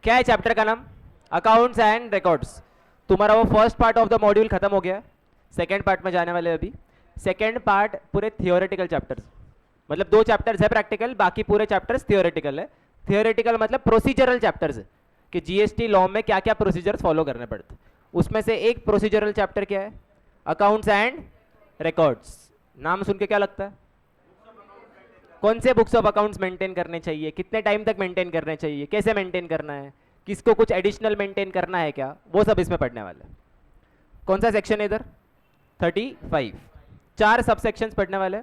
क्या है चैप्टर का नाम? Accounts and records. तुम्हारा वो first part of the module खत्म हो गया, सेकेंड पार्ट में जाने वाले अभी। सेकेंड पार्ट पूरे थियोरेटिकल चैप्टर्स, मतलब 2 चैप्टर्स है प्रैक्टिकल, बाकी पूरे चैप्टर्स थियोरेटिकल है। थियोरेटिकल मतलब प्रोसीजरल चैप्टर्स है कि जीएसटी लॉ में क्या क्या प्रोसीजर्स फॉलो करने पड़ते। उसमें से एक प्रोसीजरल चैप्टर क्या है? Accounts and records. नाम सुन के क्या लगता है? कौन से बुक्स ऑफ अकाउंट्स मेंटेन करने चाहिए, कितने टाइम तक मेंटेन करने चाहिए, कैसे मेंटेन करना है, किसको कुछ एडिशनल मेंटेन करना है क्या, वो सब इसमें पढ़ने वाले हैं। कौन सा सेक्शन है इधर? 35। 4 सब सेक्शंस पढ़ने वाले,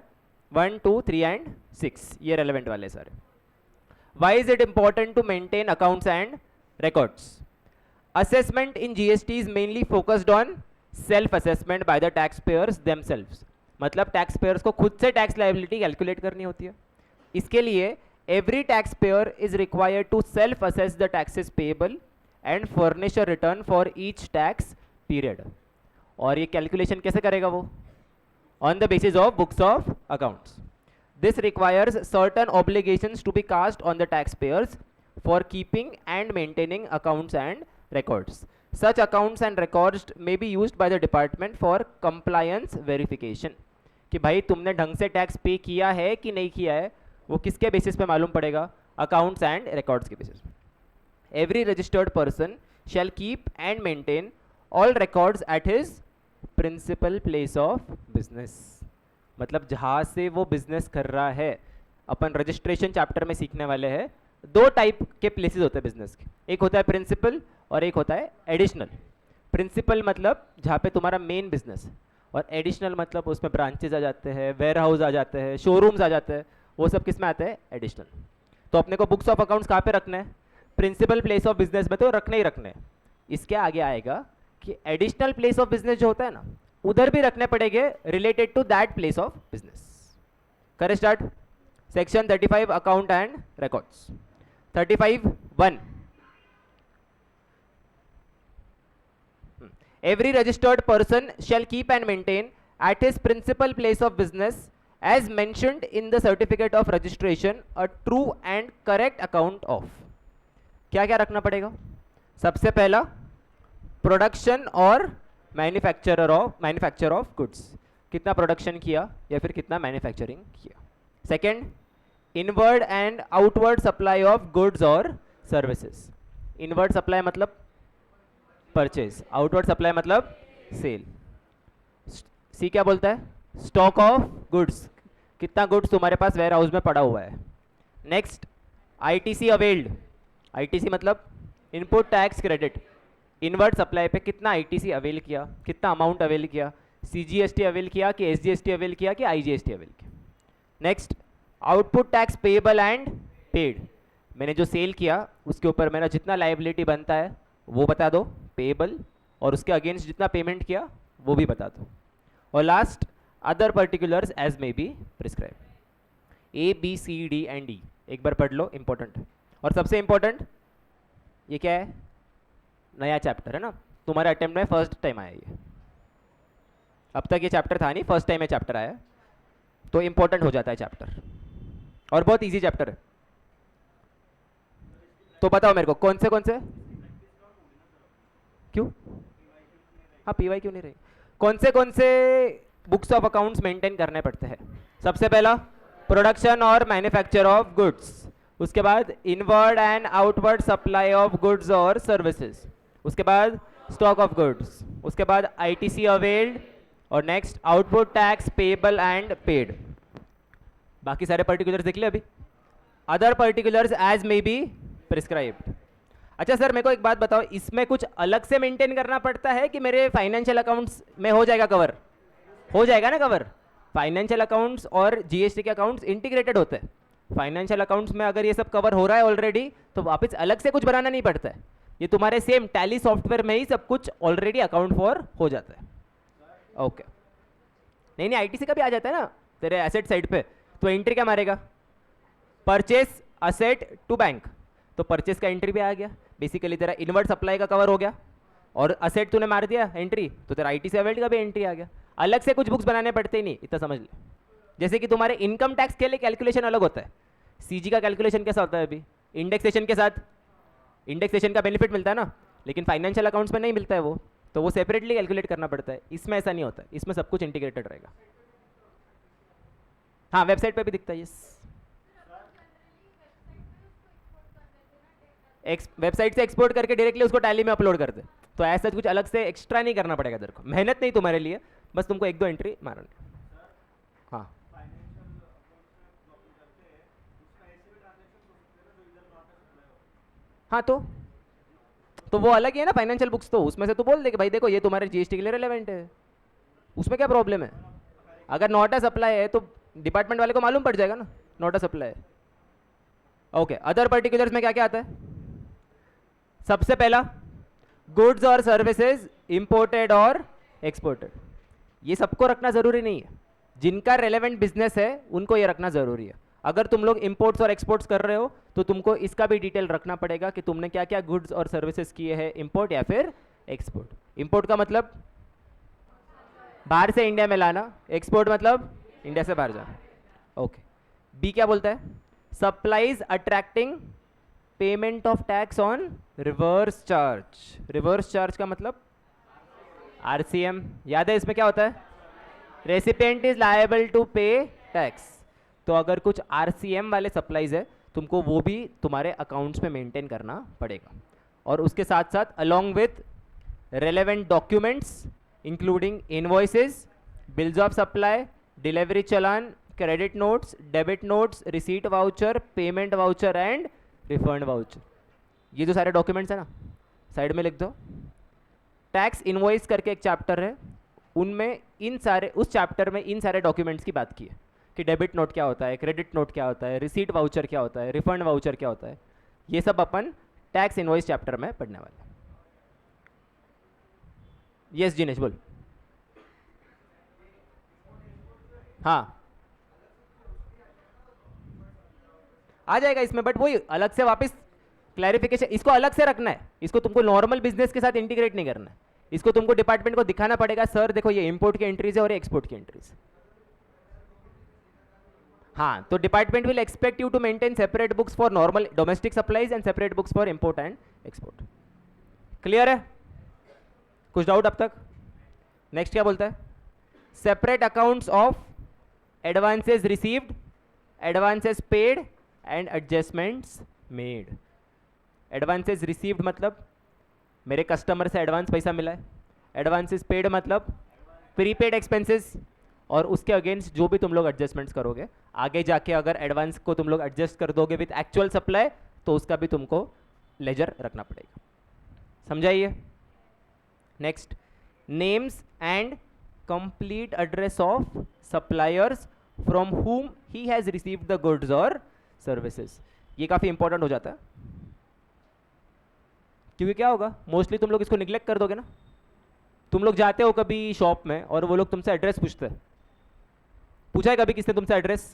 1, 2, 3 एंड 6, ये रेलेवेंट वाले सारे। Why is it important to maintain accounts and records? assessment in GST is mainly focused on self assessment by the taxpayers themselves। मतलब टैक्स पेयर्स को खुद से टैक्स लाइबिलिटी कैलकुलेट करनी होती है। इसके लिए every tax payer is required to self assess the taxes payable and furnish a return for each tax period. और ये कैलकुलेशन कैसे करेगा वो? On the basis of books of accounts. This requires certain obligations to be cast on the tax payers for keeping and maintaining accounts and records. Such accounts and records may be used by the department for compliance verification। कि भाई तुमने ढंग से tax पे किया है कि नहीं किया है, वो किसके बेसिस पे मालूम पड़ेगा? अकाउंट्स एंड रिकॉर्ड्स के बेसिस पे। Every registered person shall keep and maintain all records at his principal place of business. मतलब जहाँ से वो बिजनेस कर रहा है, अपन रजिस्ट्रेशन चैप्टर में सीखने वाले हैं। 2 टाइप के प्लेसेस होते हैं बिजनेस के, एक होता है प्रिंसिपल और एक होता है एडिशनल। प्रिंसिपल मतलब जहाँ पे तुम्हारा मेन बिजनेस है, और एडिशनल मतलब उसमें ब्रांचेज आ जाते हैं, वेयर हाउस आ जाते हैं, शोरूम्स आ जाते हैं, वो सब किस में आते हैं? एडिशनल। तो अपने को बुक्स ऑफ अकाउंट्स कहाँ पे रखना है? प्रिंसिपल प्लेस ऑफ बिजनेस में तो रखने ही रखने हैं। इसके आगे आएगा कि एडिशनल प्लेस ऑफ बिजनेस जो होता है ना, उधर भी रखने पड़ेंगे related to that place of business. करें start. Section 35 account and records. 35(1). Every registered person shall keep and maintain at his principal place of business as mentioned in the certificate of registration a true and correct account of। क्या क्या रखना पड़ेगा? सबसे पहला production और manufacture of goods, कितना production किया या फिर कितना मैन्युफैक्चरिंग किया। Second, inward and outward supply of goods और सर्विसेज। इनवर्ड सप्लाई मतलब परचेज, आउटवर्ड सप्लाई मतलब सेल। सी क्या बोलता है? स्टॉक ऑफ गुड्स, कितना गुड्स तुम्हारे पास वेयर हाउस में पड़ा हुआ है। Next, ITC availed. आईटीसी मतलब input tax credit. Inward supply पे कितना आईटीसी अवेल किया, कितना अमाउंट अवेल किया, सीजीएसटी अवेल किया कि एसजीएसटी अवेल किया कि आईजीएसटी अवेल किया। Next, output tax payable and paid. मैंने जो सेल किया उसके ऊपर मेरा जितना लायबिलिटी बनता है वो बता दो, पेएबल, और उसके अगेंस्ट जितना पेमेंट किया वो भी बता दो। और last, other particulars as may be prescribe. A B C D and E एक बार पढ़ लो, इंपॉर्टेंट है। और सबसे इंपॉर्टेंट ये क्या है? नया चैप्टर है ना, तुम्हारे अटेम्प्ट में फर्स्ट टाइम आया ये। अब तक ये चैप्टर था नहीं, फर्स्ट टाइम ये चैप्टर आया, तो इंपॉर्टेंट हो जाता है चैप्टर, और बहुत इजी चैप्टर है। तो बताओ मेरे को कौन से क्यों? हाँ, पीवाई क्यों नहीं रही? कौन से बुक्स ऑफ अकाउंट्स मेंटेन करने पड़ते हैं? सबसे पहला प्रोडक्शन और मैन्युफैक्चर ऑफ गुड्स, उसके बाद inward and outward supply of goods और सर्विसेज, उसके बाद स्टॉक ऑफ गुड्स, उसके बाद आईटीसी अवेल्ड, और next output tax payable and paid. बाकी सारे पर्टिकुलर्स देख ले अभी। Other particulars as may be prescribed. अच्छा सर, मेरे को एक बात बताओ, इसमें कुछ अलग से मेंटेन करना पड़ता है कि मेरे फाइनेंशियल अकाउंट्स में हो जाएगा कवर? हो जाएगा ना कवर। फाइनेंशियल अकाउंट्स और जीएसटी के अकाउंट्स इंटीग्रेटेड होते हैं। फाइनेंशियल अकाउंट्स में अगर ये सब कवर हो रहा है ऑलरेडी, तो वापस अलग से कुछ बनाना नहीं पड़ता है। ये तुम्हारे सेम टैली सॉफ्टवेयर में ही सब कुछ ऑलरेडी अकाउंट फॉर हो जाता है। ओके, नहीं आईटीसी का भी आ जाता है ना तेरे एसेट साइड पे, तो एंट्री क्या मारेगा? परचेस असेट टू बैंक, तो परचेस का एंट्री भी आ गया। बेसिकली तेरा इनवर्ड सप्लाई का कवर हो गया, और असेट तूने मार दिया एंट्री, तो तेरा आईटीसी अवेल्ड का भी एंट्री आ गया। अलग से कुछ बुक्स बनाने पड़ते ही नहीं, इतना समझ ले। जैसे कि तुम्हारे इनकम टैक्स के लिए कैलकुलेशन अलग होता है। सीजी का कैलकुलेशन कैसा होता है अभी? इंडेक्सेशन के साथ इंडेक्सेशन का बेनिफिट मिलता है ना, लेकिन फाइनेंशियल अकाउंट्स में नहीं मिलता है वो, तो वो सेपरेटली कैलकुलेट करना पड़ता है। इसमें ऐसा नहीं होता, इसमें सब कुछ इंटीग्रेटेड रहेगा। हाँ, वेबसाइट पे भी दिखता है। यस, वेबसाइट से एक्सपोर्ट करके डायरेक्टली उसको टैली में अपलोड कर दे, तो ऐसा कुछ अलग से एक्स्ट्रा नहीं करना पड़ेगा तेरे को, मेहनत नहीं तुम्हारे लिए, बस तुमको एक दो एंट्री मारनी। हाँ हाँ, तो वो अलग ही है ना फाइनेंशियल बुक्स, तो उसमें से तो बोल दे कि भाई देखो ये तुम्हारे जीएसटी के लिए रिलेवेंट है, उसमें क्या प्रॉब्लम है। अगर नॉट अ सप्लाई है तो डिपार्टमेंट वाले को मालूम पड़ जाएगा ना नॉट अ सप्लाई है। ओके, अदर पर्टिकुलर्स में क्या क्या आता है? सबसे पहला, गुड्स और सर्विसेज इंपोर्टेड और एक्सपोर्टेड। ये सबको रखना जरूरी नहीं है, जिनका रेलेवेंट बिजनेस है उनको ये रखना जरूरी है। अगर तुम लोग इंपोर्ट्स और एक्सपोर्ट्स कर रहे हो तो तुमको इसका भी डिटेल रखना पड़ेगा कि तुमने क्या क्या गुड्स और सर्विसेज किए हैं, इंपोर्ट या फिर एक्सपोर्ट। इंपोर्ट का मतलब बाहर से इंडिया में लाना, एक्सपोर्ट मतलब इंडिया से बाहर जाना। ओके, बी क्या बोलता है? Supplies attracting payment of tax on reverse charge. Reverse charge का मतलब आरसीएम। याद है इसमें क्या होता है? रेसिपिएंट इज लायबल टू पे टैक्स। तो अगर कुछ आरसीएम वाले सप्लाईज है तुमको वो भी तुम्हारे अकाउंट्स में मेंटेन करना पड़ेगा, और उसके साथ साथ along with relevant documents including invoices, bills of supply, delivery challan, credit notes, debit notes, receipt voucher, payment voucher and refund voucher. ये जो सारे डॉक्यूमेंट्स है ना, साइड में लिख दो। टैक्स इनवॉइस करके एक चैप्टर है, उनमें इन सारे, उस चैप्टर में इन सारे डॉक्यूमेंट्स की बात की है कि डेबिट नोट क्या होता है, क्रेडिट नोट क्या होता है, रिसीट वाउचर क्या होता है, रिफंड वाउचर क्या होता है। ये सब अपन टैक्स इनवॉइस चैप्टर में पढ़ने वाले हैं। यस जिनेश बोल। हाँ आ जाएगा इसमें, बट वही अलग से वापस क्लैरिफिकेशन, इसको अलग से रखना है, इसको तुमको नॉर्मल बिजनेस के साथ इंटीग्रेट नहीं करना है। इसको तुमको डिपार्टमेंट को दिखाना पड़ेगा, सर देखो ये इंपोर्ट की एंट्रीज है और ये एक्सपोर्ट की एंट्रीज। हाँ, तो department will expect you to maintain separate books for normal domestic supplies and separate books for import and export. Clear है? कुछ डाउट अब तक? नेक्स्ट क्या बोलता है? Separate accounts of advances received, advances paid and adjustments made. Advances received मतलब मेरे customer से एडवांस पैसा मिला है, एडवांसेस पेड मतलब प्रीपेड एक्सपेंसेस, और उसके अगेंस्ट जो भी तुम लोग एडजस्टमेंट्स करोगे आगे जाके, अगर एडवांस को तुम लोग एडजस्ट कर दोगे विथ एक्चुअल सप्लाई तो उसका भी तुमको लेजर रखना पड़ेगा। समझाइए? Next, names and complete address of suppliers from whom he has received the goods or services। ये काफ़ी इंपॉर्टेंट हो जाता है, क्योंकि क्या होगा, मोस्टली तुम लोग इसको निग्लेक्ट कर दोगे ना। तुम लोग जाते हो कभी शॉप में और वो लोग तुमसे एड्रेस पूछते हैं, पूछा है कभी किसने तुमसे एड्रेस?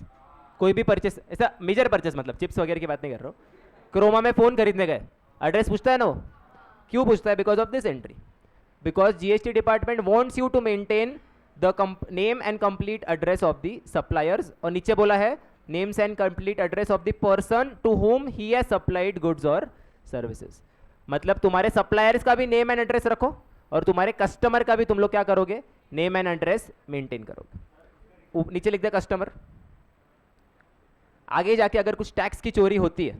कोई भी परचेस, ऐसा मेजर परचेस मतलब चिप्स वगैरह की बात नहीं कर रहा हूँ, क्रोमा में फ़ोन खरीदने गए, एड्रेस पूछता है ना वो। क्यों पूछता है? Because of this entry, because GST department wants you to maintain the name and complete address of the suppliers, और नीचे बोला है names and complete address of the person to whom he has supplied goods और services. मतलब तुम्हारे suppliers का भी name and address रखो और तुम्हारे कस्टमर का भी तुम लोग क्या करोगे, नेम एंड एड्रेस मेंटेन करोगे। नीचे लिख दे कस्टमर। आगे जाके अगर कुछ टैक्स की चोरी होती है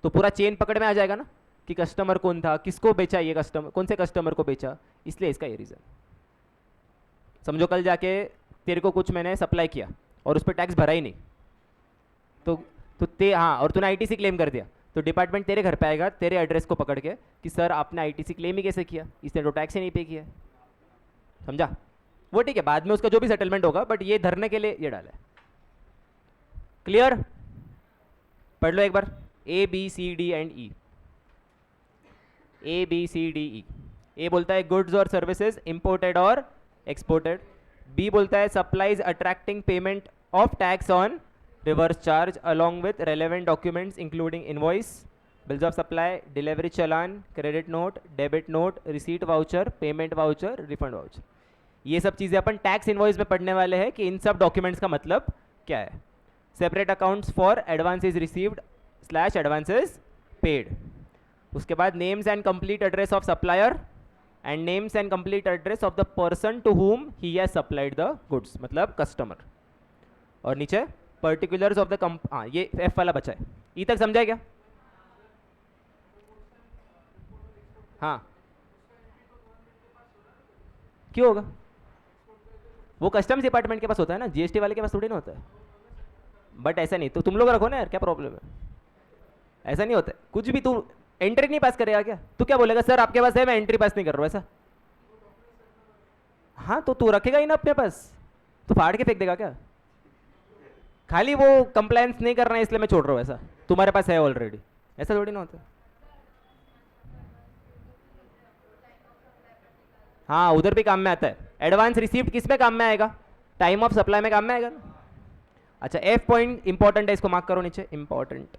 तो पूरा चेन पकड़ में आ जाएगा ना कि कस्टमर कौन था, किसको बेचा, ये कस्टमर कौन से कस्टमर को बेचा, इसलिए इसका ये रीज़न। समझो कल जाके तेरे को कुछ मैंने सप्लाई किया और उस पर टैक्स भरा ही नहीं, तो हाँ, और तूने आईटीसी क्लेम कर दिया, तो डिपार्टमेंट तेरे घर पे आएगा तेरे एड्रेस को पकड़ के कि सर आपने आईटीसी क्लेम ही कैसे किया, इसने तो टैक्स ही नहीं पे किया। समझा? वो ठीक है, बाद में उसका जो भी सेटलमेंट होगा, बट ये धरने के लिए ये डाला है। क्लियर? पढ़ लो एक बार, A B C D and E. A B C D E. A बोलता है गुड्स और सर्विसेज इंपोर्टेड और एक्सपोर्टेड। बी बोलता है supplies attracting payment of tax on reverse charge along with relevant documents including invoice, bills of supply, delivery challan, credit note, debit note, receipt voucher, payment voucher, refund voucher. ये सब चीज़ें अपन tax invoice में पढ़ने वाले हैं कि इन सब डॉक्यूमेंट्स का मतलब क्या है। Separate accounts for advances received / advances paid. उसके बाद names and complete address of supplier and names and complete address of the person to whom he has supplied the goods, मतलब कस्टमर। और नीचे पर्टिकुलर्स ऑफ द हाँ ये F वाला बचा है। ई तक समझा क्या? हाँ क्यों होगा? वो कस्टम्स डिपार्टमेंट के पास होता है ना, जीएसटी वाले के पास थोड़ी ना होता है। बट ऐसा नहीं, तो तुम लोग रखो ना यार, क्या प्रॉब्लम है? ऐसा नहीं होता है कुछ भी। तू एंट्री नहीं पास करेगा क्या? तू क्या बोलेगा सर आपके पास है, मैं एंट्री पास नहीं कर रहा हूँ, ऐसा? हाँ तो तू रखेगा ही ना अपने पास, तू फाड़ के फेंक देगा क्या? खाली वो कंप्लायंस नहीं कर रहा है इसलिए मैं छोड़ रहा हूँ, ऐसा? तुम्हारे पास है ऑलरेडी, ऐसा थोड़ी ना होता है। हाँ उधर भी काम में आता है। एडवांस रिसीप्ट किस में काम में आएगा? टाइम ऑफ सप्लाई में काम में आएगा ना। अच्छा एफ पॉइंट इंपॉर्टेंट है, इसको मार्क करो नीचे, important.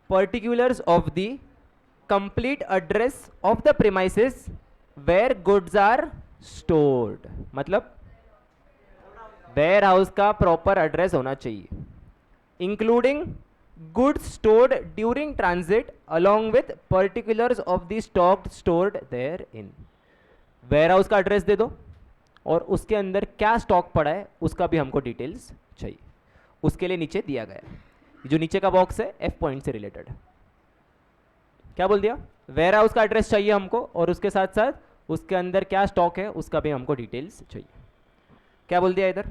Particulars of the complete address of the premises where goods are stored, मतलब वेयर हाउस का प्रॉपर एड्रेस होना चाहिए, including goods stored during transit along with particulars of the stock stored therein। warehouse का address दे दो और उसके अंदर क्या स्टॉक पड़ा है उसका भी हमको डिटेल्स चाहिए, उसके लिए नीचे दिया गया है। जो नीचे का बॉक्स है एफ पॉइंट से रिलेटेड है। क्या बोल दिया? वेयरहाउस का एड्रेस चाहिए हमको और उसके साथ साथ उसके अंदर क्या स्टॉक है उसका भी हमको डिटेल्स चाहिए। क्या बोल दिया इधर?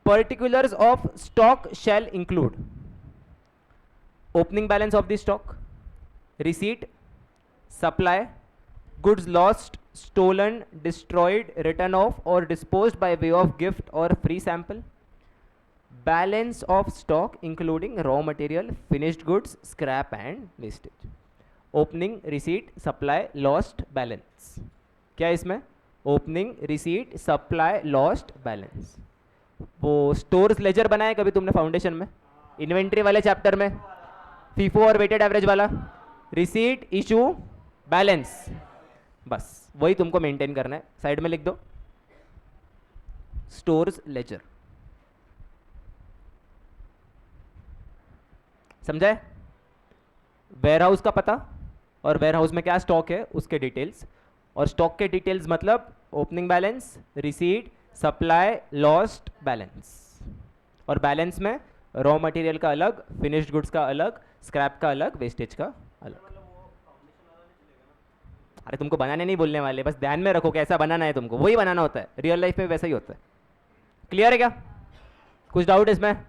Particulars of stock shall include opening balance of the stock, receipt, supply, goods lost, stolen, destroyed, written off or disposed by way of gift or free sample, balance of stock including raw material, finished goods, scrap and wastage, opening, receipt, supply, lost, balance। क्या इसमें? opening, receipt, supply, lost, balance। वो stores ledger बनाया कभी तुमने foundation में, inventory वाले chapter में, FIFO और वेटेड एवरेज वाला, रिसीट, इशू, बैलेंस, बस वही तुमको मेंटेन करना है। साइड में लिख दो स्टोर्स लेजर। समझाए? वेयरहाउस का पता और वेयरहाउस में क्या स्टॉक है उसके डिटेल्स, और स्टॉक के डिटेल्स मतलब opening balance, receipt, supply, lost, balance. और बैलेंस में रॉ मटेरियल का अलग, फिनिश्ड गुड्स का अलग, स्क्रैप का अलग, वेस्टेज का अलग। अरे तुमको बनाने नहीं बोलने वाले, बस ध्यान में रखो कैसा बनाना है तुमको, वही बनाना होता है, रियल लाइफ में वैसा ही होता है। क्लियर है क्या? कुछ डाउट इसमें?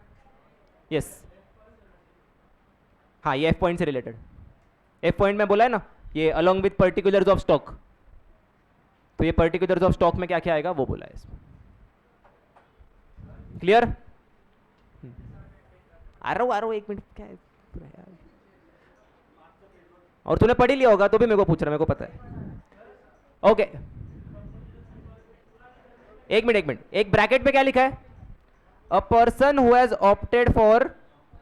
यस हाँ ये एफ पॉइंट से रिलेटेड। एफ पॉइंट में बोला है ना ये along with particulars of stock, तो ये पर्टिकुलर्स ऑफ स्टॉक में क्या क्या आएगा वो बोला है इसमें। क्लियर? आ रहा हूँ एक मिनट, क्या है यार? और तूने पढ़ ही लिया होगा तो भी मेरे को पूछ रहा है, मेरे को पता है। ओके एक मिनट, एक ब्रैकेट में क्या लिखा है? A person who has opted for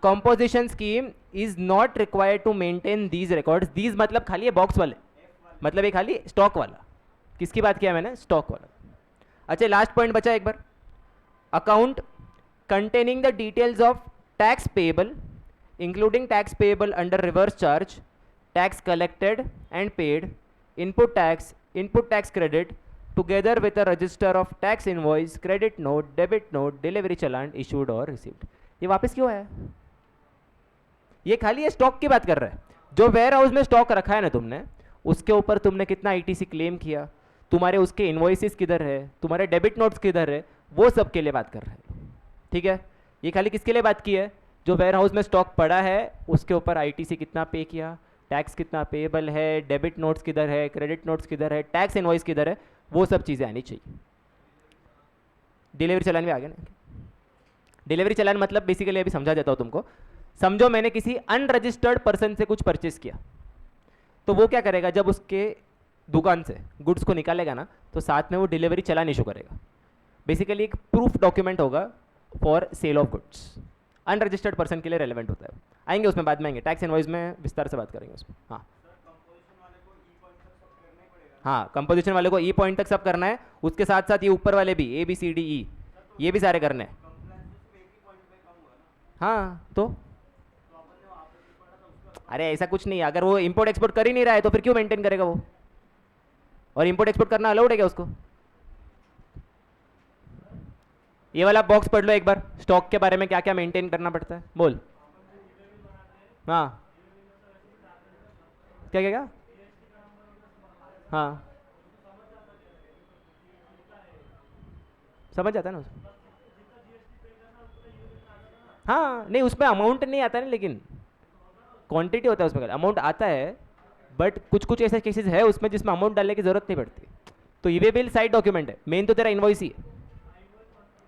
composition scheme is not required to maintain these records. These मतलब खाली है बॉक्स वाले, मतलब ये खाली स्टॉक वाला। किसकी बात किया मैंने? स्टॉक वाला। अच्छा लास्ट पॉइंट बचा एक बार, account containing the details of tax payable including tax payable under reverse charge, tax collected and paid, input tax credit together with a register of tax invoice, credit note, debit note, delivery challan issued or received। ये वापस क्यों आया? ये खाली ये stock की बात कर रहा है। जो वेयर हाउस में स्टॉक रखा है ना तुमने, उसके ऊपर तुमने कितना आईटीसी क्लेम किया, तुम्हारे उसके इन्वॉइसेस किधर है, तुम्हारे डेबिट नोट्स किधर है, वो सब के लिए बात कर रहा है। ठीक है? ये खाली किसके लिए बात की है? जो वेयर हाउस में स्टॉक पड़ा है उसके ऊपर आईटीसी कितना पे किया, टैक्स कितना पेएबल है, डेबिट नोट्स किधर है, क्रेडिट नोट्स किधर है, टैक्स इनवॉइस किधर है, वो सब चीज़ें आनी चाहिए। डिलीवरी चलान भी आ गया ना। डिलीवरी चलान मतलब बेसिकली अभी समझा देता हूँ तुमको। समझो मैंने किसी अनरजिस्टर्ड पर्सन से कुछ परचेस किया, तो वो क्या करेगा? जब उसके दुकान से गुड्स को निकालेगा ना तो साथ में वो डिलीवरी चलान इशू करेगा। बेसिकली एक प्रूफ डॉक्यूमेंट होगा for sale of goods, unregistered person के लिए रेलेवेंट होता है। आएंगे उसमें बाद में, आएंगे टैक्स इनवॉइस में विस्तार से बात करेंगे उसमें। हाँ हाँ कंपोजिशन वाले को ई पॉइंट तक सब करना है, उसके साथ साथ ये ऊपर वाले भी ए बी सी डी ई ये भी सारे करने हैं। हाँ तो अरे ऐसा कुछ नहीं है, अगर वो इंपोर्ट एक्सपोर्ट कर ही नहीं रहा है तो फिर क्यों मेंटेन करेगा वो? और इंपोर्ट एक्सपोर्ट करना अलाउड है क्या उसको? ये वाला बॉक्स पढ़ लो एक बार, स्टॉक के बारे में क्या क्या मेंटेन करना पड़ता है, बोल। हाँ क्या क्या क्या? हाँ समझ जाता है ना उसमें। हाँ नहीं उसमें अमाउंट नहीं आता ना, लेकिन क्वांटिटी होता है उसमें, अमाउंट आता है। बट कुछ कुछ ऐसे केसेस है उसमें जिसमें अमाउंट डालने की जरूरत नहीं पड़ती। तो ये बिल साइड डॉक्यूमेंट है, मेन तो तेरा इनवॉइस ही है।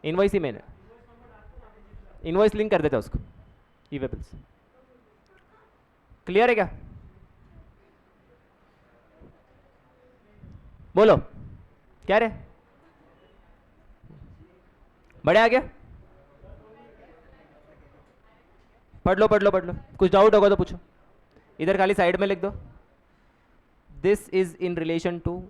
इनवॉइस ही मेन है, इनवॉइस लिंक कर देता है उसको ई वे बिल्स। क्लियर है क्या? बोलो क्या रे, बड़े आ गया? पढ़ लो पढ़ लो पढ़ लो, कुछ डाउट होगा तो पूछो। इधर खाली साइड में लिख दो, this is in relation to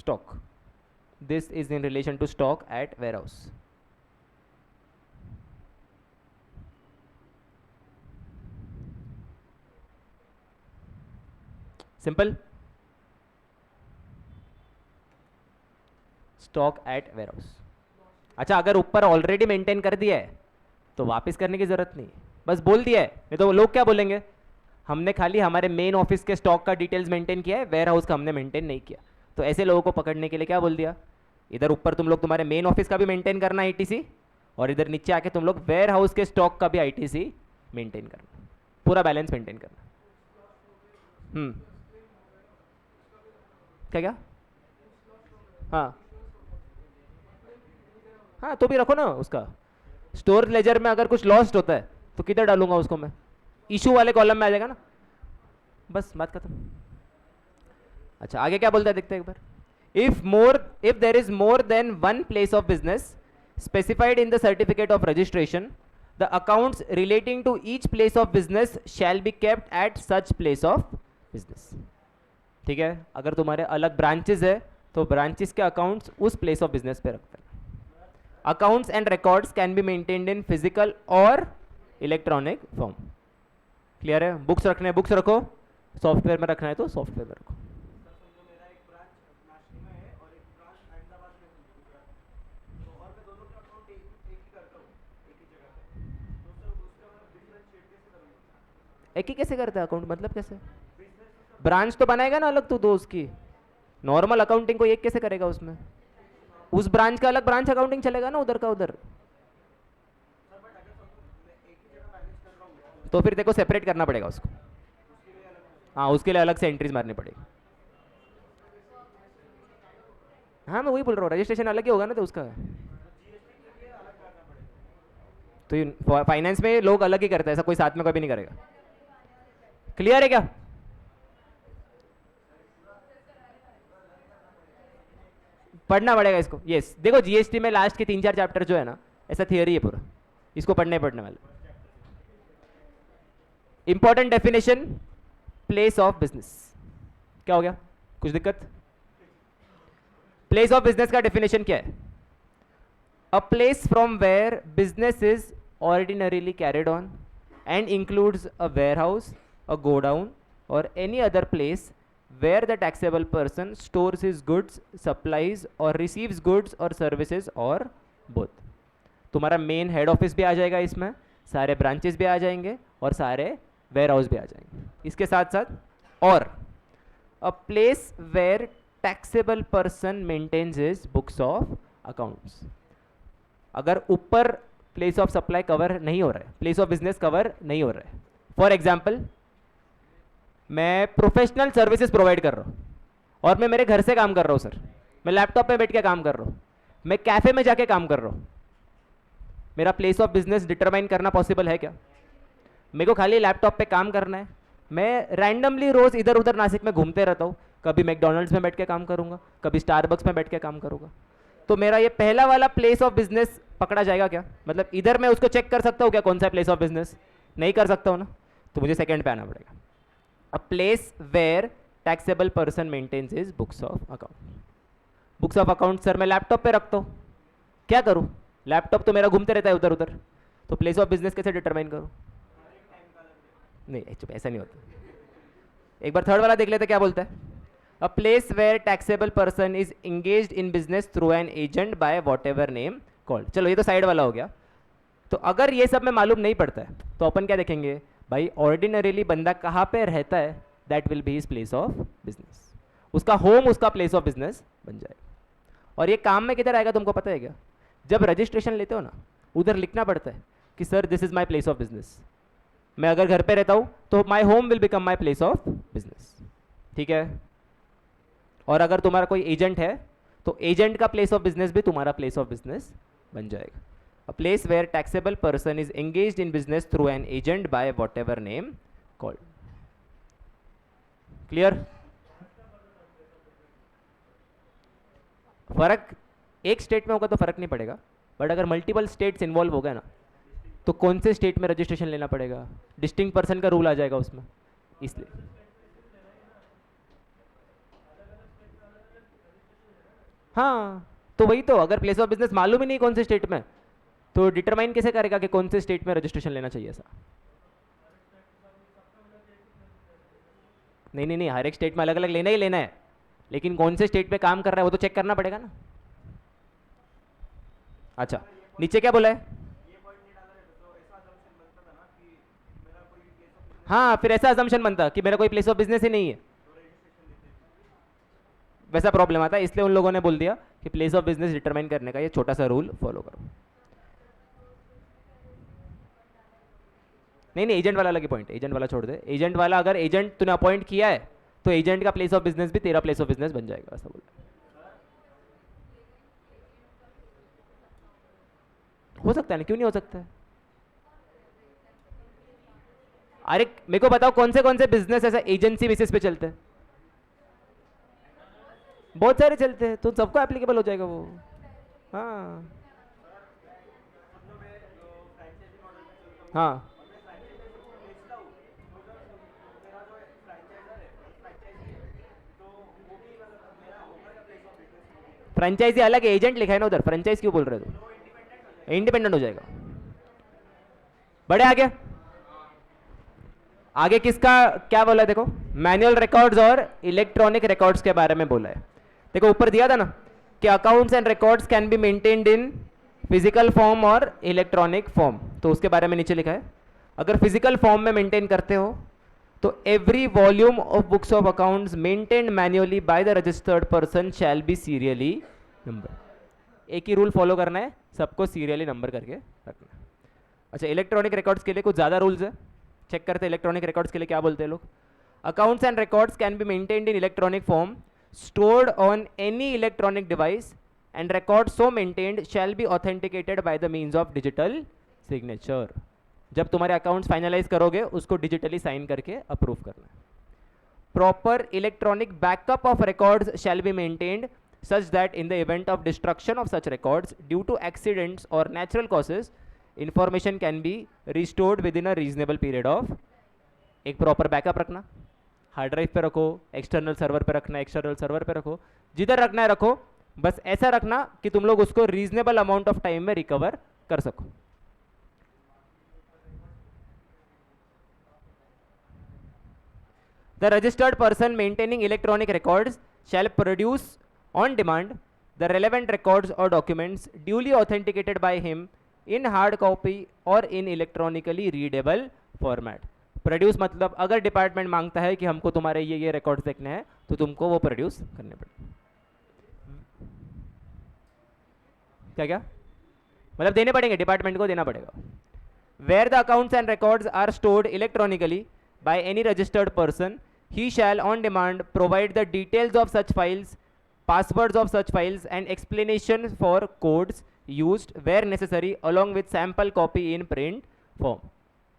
stock. This is in relation to stock at warehouse. Simple. Stock at warehouse. अच्छा अगर ऊपर ऑलरेडी मेंटेन कर दिया है तो वापस करने की जरूरत नहीं, बस बोल दिया है। नहीं तो लोग क्या बोलेंगे, हमने खाली हमारे मेन ऑफिस के स्टॉक का डिटेल्स मेंटेन किया है, वेयर हाउस का हमने मेंटेन नहीं किया। तो ऐसे लोगों को पकड़ने के लिए क्या बोल दिया, इधर ऊपर तुम लोग तुम्हारे मेन ऑफिस का भी मेंटेन करना आईटीसी, और इधर नीचे आके तुम लोग वेयर हाउस के स्टॉक का भी आईटीसी मेंटेन करना, पूरा बैलेंस मेंटेन करना। क्या क्या? हाँ हाँ तो भी रखो ना उसका। स्टोर लेजर में अगर कुछ लॉस्ट होता है तो किधर डालूंगा उसको मैं? इशू वाले कॉलम में आ जाएगा ना, बस बात खत्म। अच्छा आगे क्या बोलता है देखते हैं एक बार। If there is more than one place of business specified in the certificate of registration, the accounts relating to each place of business shall be kept at such place of business. ठीक है, अगर तुम्हारे अलग branches है तो branches के accounts उस place of business पे रखते हैं। Accounts and records can be maintained in physical और इलेक्ट्रॉनिक फॉर्म। क्लियर है? बुक्स रखने हैं बुक्स रखो, सॉफ्टवेयर में रखना है तो सॉफ्टवेयर में रखो। एक ही कैसे करता है अकाउंट, मतलब कैसे? ब्रांच तो बनाएगा ना अलग, तो दो उसकी नॉर्मल अकाउंटिंग को एक कैसे करेगा उसमें? उस ब्रांच का अलग ब्रांच अकाउंटिंग चलेगा ना, उधर का उधर। तो फिर देखो सेपरेट करना पड़ेगा उसको। हाँ उसके लिए अलग से एंट्रीज मारनी पड़ेगी। हाँ मैं वही बोल रहा हूँ, रजिस्ट्रेशन अलग ही होगा ना तो उसका। तो फाइनेंस में लोग अलग ही करते हैं, ऐसा कोई साथ में कभी नहीं करेगा। क्लियर है क्या? पढ़ना पड़ेगा इसको। यस देखो जीएसटी में लास्ट के 3-4 चैप्टर जो है ना, ऐसा थियरी है पूरा, इसको पढ़ने वाले। Important definition place of business. क्या हो गया, कुछ दिक्कत? प्लेस ऑफ बिजनेस का डेफिनेशन क्या है? A place from where business is ordinarily carried on and includes a warehouse, a godown or any other place where the taxable person stores his goods, supplies or receives goods or services or both. तुम्हारा main head office भी आ जाएगा इसमें, सारे branches भी आ जाएंगे और सारे ware house भी आ जाएंगे इसके साथ साथ। और a place where taxable person maintains his books of accounts. अगर ऊपर प्लेस ऑफ सप्लाई कवर नहीं हो रहा है, प्लेस ऑफ बिजनेस कवर नहीं हो रहा है, फॉर एग्जाम्पल मैं प्रोफेशनल सर्विसेज प्रोवाइड कर रहा हूँ और मैं मेरे घर से काम कर रहा हूँ सर, मैं लैपटॉप पे बैठ के काम कर रहा हूँ, मैं कैफे में जाके काम कर रहा हूँ, मेरा प्लेस ऑफ बिजनेस डिटरमाइन करना पॉसिबल है क्या? मेरे को खाली लैपटॉप पे काम करना है, मैं रैंडमली रोज इधर उधर नासिक में घूमते रहता हूँ, कभी मैकडोनल्ड्स में बैठ के काम करूँगा, कभी स्टारबक्स में बैठ के काम करूँगा, तो मेरा ये पहला वाला प्लेस ऑफ बिजनेस पकड़ा जाएगा क्या? मतलब इधर मैं उसको चेक कर सकता हूँ क्या कौन सा प्लेस ऑफ बिजनेस? नहीं कर सकता हूँ ना, तो मुझे सेकेंड पे आना पड़ेगा। A place where taxable person maintains his books of account. Books of account sir मैं लैपटॉप पे रखता हूँ, क्या करूँ? लैपटॉप तो मेरा घूमते रहता है उधर उधर, तो प्लेस ऑफ बिजनेस कैसे डिटरमाइन करूँ? नहीं चुप, ऐसा नहीं होता. एक बार थर्ड वाला देख लेते क्या बोलता है. A place where taxable person is engaged in business through an agent by whatever name called. चलो ये तो साइड वाला हो गया. तो अगर ये सब में मालूम नहीं पड़ता है तो अपन क्या देखेंगे भाई, ऑर्डिनरीली बंदा कहाँ पे रहता है, that will be his place of business. उसका होम उसका प्लेस ऑफ बिजनेस बन जाएगा. और ये काम में किधर आएगा तुमको पता है क्या? जब रजिस्ट्रेशन लेते हो ना, उधर लिखना पड़ता है कि sir this is my place of business. मैं अगर घर पे रहता हूँ तो my home will become my place of business. ठीक है. और अगर तुम्हारा कोई एजेंट है तो एजेंट का प्लेस ऑफ बिजनेस भी तुम्हारा प्लेस ऑफ बिजनेस बन जाएगा. A place where taxable person is engaged in business through an agent by whatever name called. Clear? फर्क एक स्टेट में होगा तो फर्क नहीं पड़ेगा, बट अगर मल्टीपल स्टेट्स इन्वॉल्व हो गए ना तो कौन से स्टेट में रजिस्ट्रेशन लेना पड़ेगा, डिस्टिंक्ट पर्सन का रूल आ जाएगा उसमें. इसलिए हाँ, तो वही तो, अगर प्लेस ऑफ बिजनेस मालूम ही नहीं कौन से स्टेट में, तो डिटरमाइन कैसे करेगा कि कौन से स्टेट में रजिस्ट्रेशन लेना चाहिए ऐसा? नहीं नहीं नहीं, हर एक स्टेट में अलग अलग लेना ही लेना है, लेकिन कौन से स्टेट पे काम कर रहा है वो तो चेक करना पड़ेगा ना. अच्छा, नीचे क्या बोला है? हाँ, फिर ऐसा अजम्पशन बनता कि मेरा कोई प्लेस ऑफ बिजनेस ही नहीं है, वैसा प्रॉब्लम आता है. इसलिए उन लोगों ने बोल दिया कि प्लेस ऑफ बिजनेस डिटरमाइन करने का ये छोटा सा रूल फॉलो करो. नहीं नहीं, एजेंट वाला अलग ही पॉइंट, एजेंट वाला छोड़ दे. एजेंट वाला अगर एजेंट तूने अपॉइंट किया है तो एजेंट का प्लेस ऑफ बिजनेस भी तेरा प्लेस ऑफ बिजनेस बन जाएगा, ऐसा बोल. हो सकता है ना, क्यों नहीं हो सकता है? अरे मेरे को बताओ कौन से बिजनेस ऐसा एजेंसी बेसिस पे चलते हैं? बहुत सारे चलते हैं, तो सबको एप्लीकेबल हो जाएगा वो. हाँ हाँ, फ्रेंचाइजी अलग है, एजेंट लिखा है ना उधर, फ्रेंचाइज क्यों बोल रहे हो? इंडिपेंडेंट हो जाएगा. बड़े आगे आगे किसका क्या बोला है देखो, मैनुअल रिकॉर्ड्स और इलेक्ट्रॉनिक रिकॉर्ड्स के बारे में बोला है. देखो ऊपर दिया था ना कि accounts and records can be maintained in physical form और इलेक्ट्रॉनिक फॉर्म, तो उसके बारे में नीचे लिखा है. अगर फिजिकल फॉर्म में मेंटेन करते हो तो every volume of books of accounts maintained manually by the registered person shall be serially number. एक ही रूल फॉलो करना है, सबको सीरियली नंबर करके रखना है. अच्छा, इलेक्ट्रॉनिक रिकॉर्ड्स के लिए कुछ ज़्यादा रूल्स है, चेक करते हैं इलेक्ट्रॉनिक रिकॉर्ड्स के लिए क्या बोलते हैं लोग. Accounts and records can be maintained in electronic form stored on any electronic device and records so maintained shall be authenticated by the means of digital signature. जब तुम्हारे अकाउंट्स फाइनलाइज करोगे उसको डिजिटली साइन करके approve करना है. Proper electronic backup of records shall be maintained such that in the event of destruction of such records due to accidents or natural causes information can be restored within a reasonable period of. एक proper backup रखना, hard drive पे रखो, external server पे रखना, external server पे रखो, जिधर रखना है रखो, बस ऐसा रखना कि तुम लोग उसको रीजनेबल अमाउंट ऑफ टाइम में रिकवर कर सको. The registered person maintaining electronic records shall produce on demand the relevant records और documents duly authenticated by him in hard copy और in electronically readable format. Produce मतलब अगर department मांगता है कि हमको तुम्हारे ये रिकॉर्ड्स देखने हैं तो तुमको वो प्रोड्यूस करने पड़ेंगे. क्या क्या मतलब देने पड़ेंगे, डिपार्टमेंट को देना पड़ेगा. Where the accounts and records are stored electronically by any registered person he shall on demand provide the details of such files, passwords of such files and explanation for codes used where necessary along with sample copy in print form.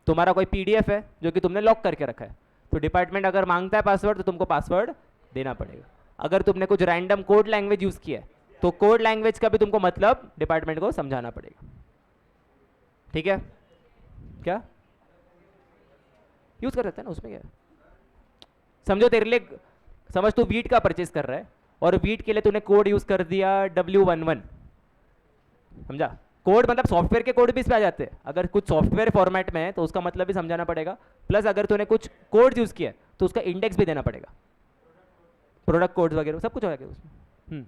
तुम्हारा कोई PDF है जो कि तुमने lock करके रखा है, तो डिपार्टमेंट अगर मांगता है पासवर्ड तो तुमको पासवर्ड देना पड़ेगा. अगर तुमने कुछ रैंडम कोड लैंग्वेज यूज किया है तो कोड लैंग्वेज का भी तुमको मतलब डिपार्टमेंट को समझाना पड़ेगा. ठीक है, क्या यूज कर सकते हैं ना, उसमें क्या है. समझो तेरे लिए समझ तू वीट का परचेज कर रहा है और वीट के लिए तूने कोड यूज कर दिया W11, समझा? कोड मतलब सॉफ्टवेयर के कोड भी इसमें आ जाते हैं। अगर कुछ सॉफ्टवेयर फॉर्मेट में है तो उसका मतलब भी समझाना पड़ेगा, प्लस अगर तूने कुछ कोड यूज किया तो उसका इंडेक्स भी देना पड़ेगा, प्रोडक्ट कोड्स वगैरह सब कुछ हो जाएगा उसमें।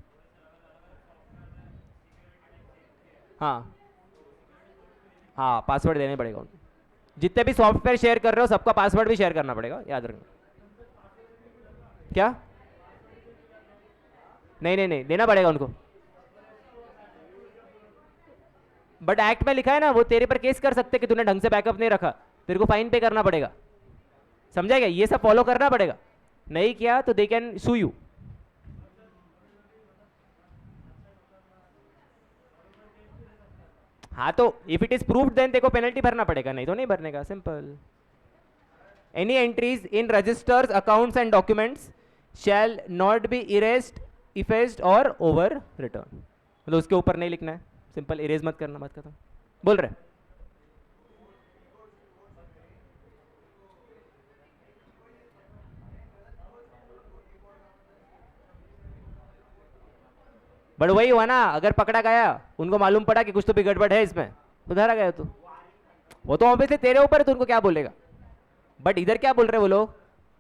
हाँ हाँ, पासवर्ड देने पड़ेगा उनको। जितने भी सॉफ्टवेयर शेयर कर रहे हो सबका पासवर्ड भी शेयर करना पड़ेगा, याद रखना। क्या? नहीं नहीं नहीं, देना पड़ेगा उनको। बट एक्ट में लिखा है ना, वो तेरे पर केस कर सकते कि तूने ढंग से बैकअप नहीं रखा, तेरे को फाइन पे करना पड़ेगा, समझाएगा? ये सब फॉलो करना पड़ेगा, नहीं किया तो दे कैन सू यू। हाँ तो if it is proved then तेको पेनल्टी भरना पड़ेगा, नहीं तो नहीं भरने का, simple. Any entries in registers accounts and documents shall not be erased, effaced or overwritten, मतलब उसके ऊपर नहीं लिखना है, सिंपल, इरेज मत करना, मत खत्म। बोल रहे बट वही हुआ ना, अगर पकड़ा गया, उनको मालूम पड़ा कि कुछ तो भी गड़बड़ है इसमें, तो धरा गया तू, वो तो ऑब्वियसली तेरे ऊपर है, तो उनको क्या बोलेगा। बट इधर क्या बोल रहे वो लोग,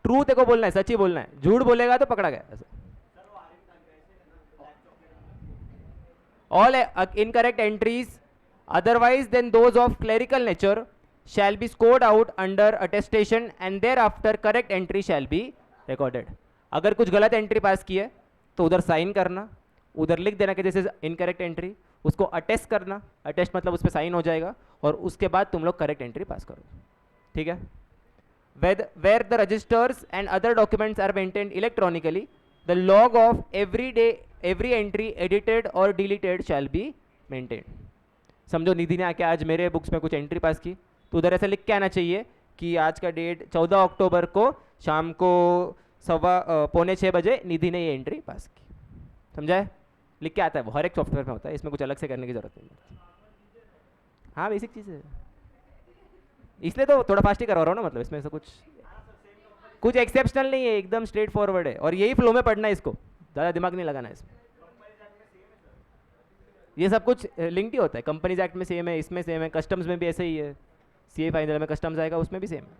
ट्रू तेको बोलना है, सच ही बोलना है, झूठ बोलेगा तो पकड़ा गया ऐसा। All incorrect entries otherwise than those of clerical nature shall be scored out under attestation and thereafter correct entry shall be recorded. अगर कुछ गलत एंट्री पास की है तो उधर साइन करना, उधर लिख देना कि दिस इज इनकरेक्ट एंट्री, उसको अटेस्ट करना, अटेस्ट मतलब उस पर साइन हो जाएगा, और उसके बाद तुम लोग करेक्ट एंट्री पास करो, ठीक है? Where the registers and other documents are maintained electronically, the log of every entry edited or deleted shall be maintained. समझो निधि ने आके आज मेरे बुक्स में कुछ एंट्री पास की, तो उधर ऐसा लिख के आना चाहिए कि आज का डेट 14 अक्टूबर को शाम को 5:45 बजे निधि ने ये एंट्री पास की, समझा है? लिख के आता है वो, हर एक सॉफ्टवेयर में होता है, इसमें कुछ अलग से करने की जरूरत नहीं। हाँ बेसिक चीज़ है, इसलिए तो थोड़ा फास्ट ही करवा रहा हूँ ना, मतलब इसमें ऐसा कुछ एक्सेप्शनल नहीं है, एकदम स्ट्रेट फॉरवर्ड है, और यही फ्लो में पढ़ना है, इसको ज़्यादा दिमाग नहीं लगाना है इसमें। ये सब कुछ लिंक्ड ही होता है, कंपनीज एक्ट में सेम है, इसमें सेम है, कस्टम्स में भी ऐसे ही है, सीए फाइनल में कस्टम्स आएगा उसमें भी सेम है,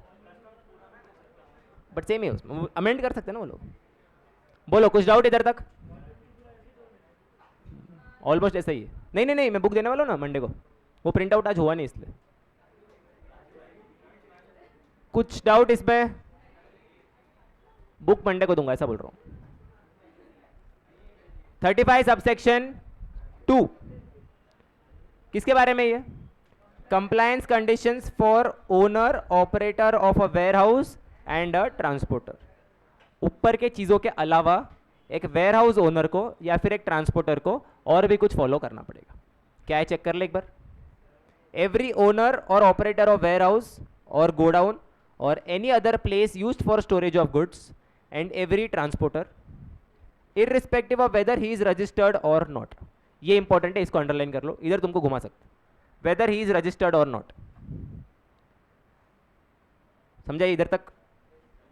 बट सेम ही है, उसमें अमेंड कर सकते हैं ना वो लोग। बोलो कुछ डाउट इधर तक? ऑलमोस्ट ऐसा ही है। नहीं नहीं नहीं, मैं बुक देने वाला हूँ ना मंडे को, वो प्रिंट आउट आज हुआ नहीं इसलिए। कुछ डाउट इसमें? बुक मंडे को दूंगा ऐसा बोल रहा हूँ। 35 सबसेक्शन 2 किसके बारे में? ये compliance conditions for owner operator of a warehouse and a transporter. ऊपर के चीज़ों के अलावा एक वेयरहाउस ओनर को या फिर एक ट्रांसपोर्टर को और भी कुछ फॉलो करना पड़ेगा। क्या है चेक कर ले एक बार। एवरी ओनर और ऑपरेटर ऑफ वेयरहाउस और गोडाउन और any other place used for storage of goods and every transporter irrespective of weather he is registered और नॉट। ये इंपॉर्टेंट है, इसको अंडरलाइन कर लो, इधर तुमको घुमा सकते, वेदर ही इज रजिस्टर्ड और नॉट। समझा? इधर तक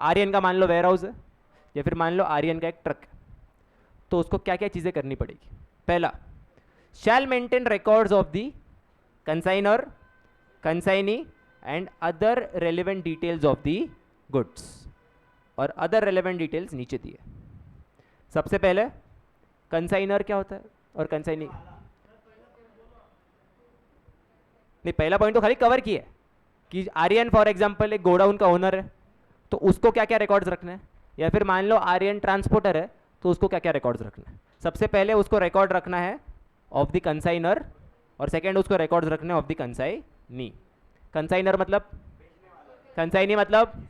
आर्यन का मान लो वेयरहाउस है या फिर मान लो आर्यन का एक ट्रक है, तो उसको क्या क्या चीज़ें करनी पड़ेगी। पहला, shall maintain records of the consigner, consignee and other relevant details of the goods, और अदर रेलिवेंट डिटेल्स नीचे दिए। सबसे पहले कंसाइनर क्या होता है और कंसाइनी, नहीं पहला पॉइंट तो खाली कवर किया कि आर्यन फॉर एग्जांपल एक गोडाउन का ओनर है तो उसको क्या क्या रिकॉर्ड्स रखने हैं, या फिर मान लो आर्यन ट्रांसपोर्टर है तो उसको क्या क्या रिकॉर्ड्स रखना है। सबसे पहले उसको रिकॉर्ड रखना है ऑफ द कंसाइनर, और सेकेंड उसको रिकॉर्ड्स रखने ऑफ द कंसाइनी। कंसाइनर मतलब, कंसाइनी मतलब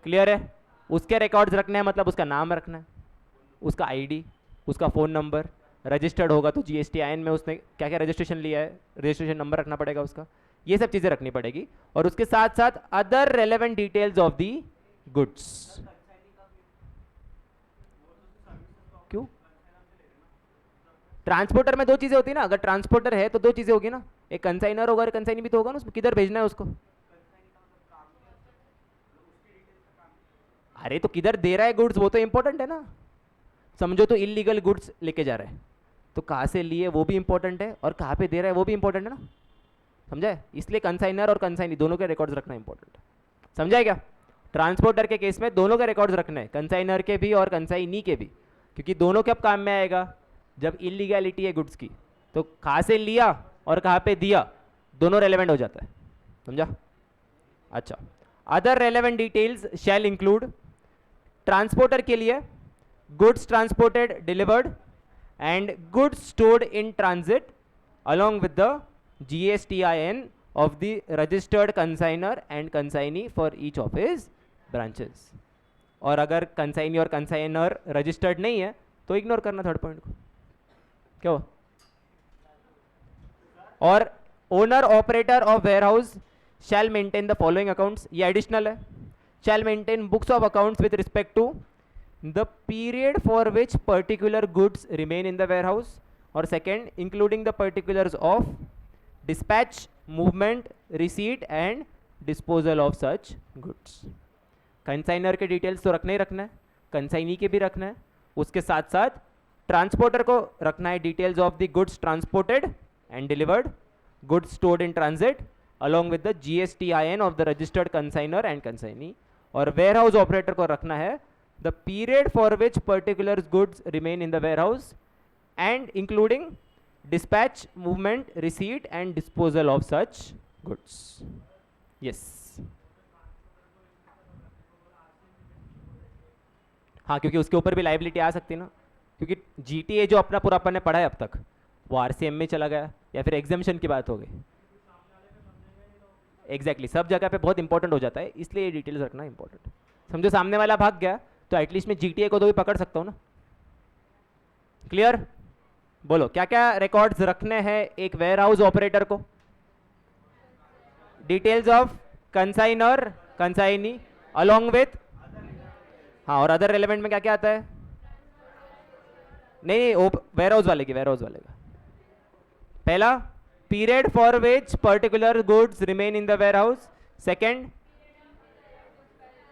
क्लियर है, उसके रिकॉर्ड्स रखने हैं, मतलब उसका नाम रखना है, उसका आईडी, उसका फ़ोन नंबर, रजिस्टर्ड होगा तो GSTIN में उसने क्या क्या रजिस्ट्रेशन लिया है, रजिस्ट्रेशन नंबर रखना पड़ेगा उसका, ये सब चीज़ें रखनी पड़ेगी। और उसके साथ साथ other relevant details of the goods. क्यों? ट्रांसपोर्टर में दो चीज़ें होती है ना, अगर ट्रांसपोर्टर है तो दो चीज़ें होगी ना, एक कंसाइनर होगा और कंसाइनी भी तो होगा ना, उसमें किधर भेजना है उसको। अरे तो किधर दे रहा है गुड्स वो तो इंपॉर्टेंट है ना. समझो तो इलीगल गुड्स लेके जा रहा है तो कहाँ से लिए वो भी इंपॉर्टेंट है और कहाँ पे दे रहा है वो भी इंपॉर्टेंट है ना. समझा है. इसलिए कंसाइनर और कंसाइनी दोनों के रिकॉर्ड्स रखना इंपॉर्टेंट है. समझा है क्या. ट्रांसपोर्टर के केस में दोनों के रिकॉर्ड्स रखने हैं, कंसाइनर के भी और कंसाइनी के भी, क्योंकि दोनों कब काम में आएगा जब इलीगैलिटी है गुड्स की. तो कहाँ से लिया और कहाँ पे दिया दोनों रेलेवेंट हो जाता है. समझा. अच्छा, other relevant details shall include transporter के लिए goods transported delivered and goods stored in transit along with the GSTIN of the registered consignor and consignee for each of his branches. और अगर कंसाइनी और कंसाइनर रजिस्टर्ड नहीं है तो ignore करना third point को. क्यों. और owner operator of warehouse shall maintain the following accounts. ये एडिशनल है. Shall maintain books of accounts with respect to the period for which particular goods remain in the warehouse, or second including the particulars of dispatch, movement, receipt and disposal of such goods. Consignor के details तो रखना ही रखना है, consignee के भी रखना है, उसके साथ साथ ट्रांसपोर्टर को रखना है details of the goods transported and delivered, goods stored in transit along with the GSTIN of the registered consignor and consignee. और वेयर हाउस ऑपरेटर को रखना है the period for which particular goods remain in the warehouse and including dispatch, movement, receipt and disposal of such goods. Yes. हाँ, क्योंकि उसके ऊपर भी liability आ सकती है ना, क्योंकि GTA जो अपना पूरा अपन ने पढ़ा है अब तक वो RCM में चला गया या फिर एग्जामिशन की बात हो गई. एग्जैक्टली सब जगह पे बहुत इंपॉर्टेंट हो जाता है, इसलिए ये डिटेल्स रखना इंपॉर्टेंट. समझो सामने वाला भाग गया तो एटलीस्ट मैं GTA को तो भी पकड़ सकता हूँ ना. क्लियर. बोलो क्या क्या रिकॉर्ड्स रखने हैं एक वेयर हाउस ऑपरेटर को. Details of consignor consignee along with, हाँ, और अदर रेलेवेंट में क्या क्या आता है. नहीं वेयर हाउस वाले का पहला period for which particular goods remain in the warehouse. Second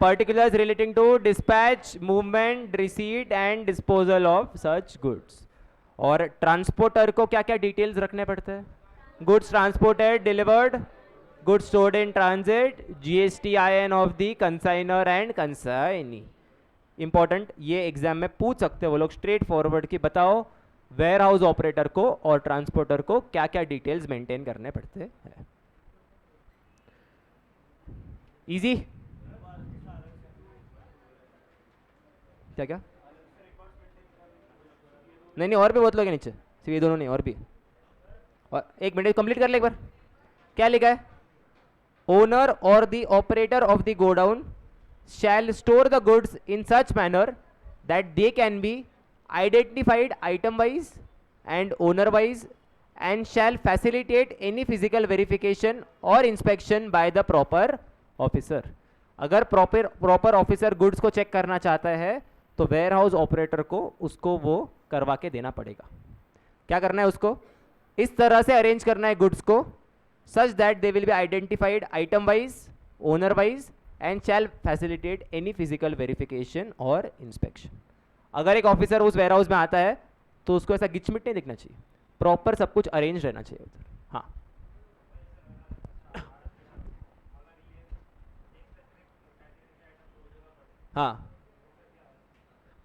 particulars relating to dispatch, movement, receipt and disposal of such goods. और ट्रांसपोर्टर को क्या क्या डिटेल्स रखने पड़ते हैं. Goods transported delivered, goods stored in transit, GSTIN of the consignor and consignee. Important, ये exam में पूछ सकते हैं वो लोग स्ट्रेट फॉरवर्ड की. बताओ वेयर हाउस ऑपरेटर को और ट्रांसपोर्टर को क्या क्या डिटेल्स मेंटेन करने पड़ते हैं. इजी. क्या क्या. नहीं और भी बहुत लोग हैं नीचे, सिर्फ ये दोनों नहीं और भी. और एक मिनट कंप्लीट कर ले एक बार. क्या लिखा है. ओनर और the operator of the godown shall store the goods in such manner that they can be identified item wise and owner wise and shall facilitate any physical verification और inspection by the proper officer. अगर proper officer goods को check करना चाहता है तो ware house operator को उसको वो करवा के देना पड़ेगा. क्या करना है उसको. इस तरह से अरेंज करना है गुड्स को such that they will be identified item wise, owner wise and shall facilitate any physical verification और इंस्पेक्शन. अगर एक ऑफिसर उस वेयर हाउस में आता है तो उसको ऐसा गिचमिट नहीं दिखना चाहिए, प्रॉपर सब कुछ अरेंज रहना चाहिए उधर. हाँ हाँ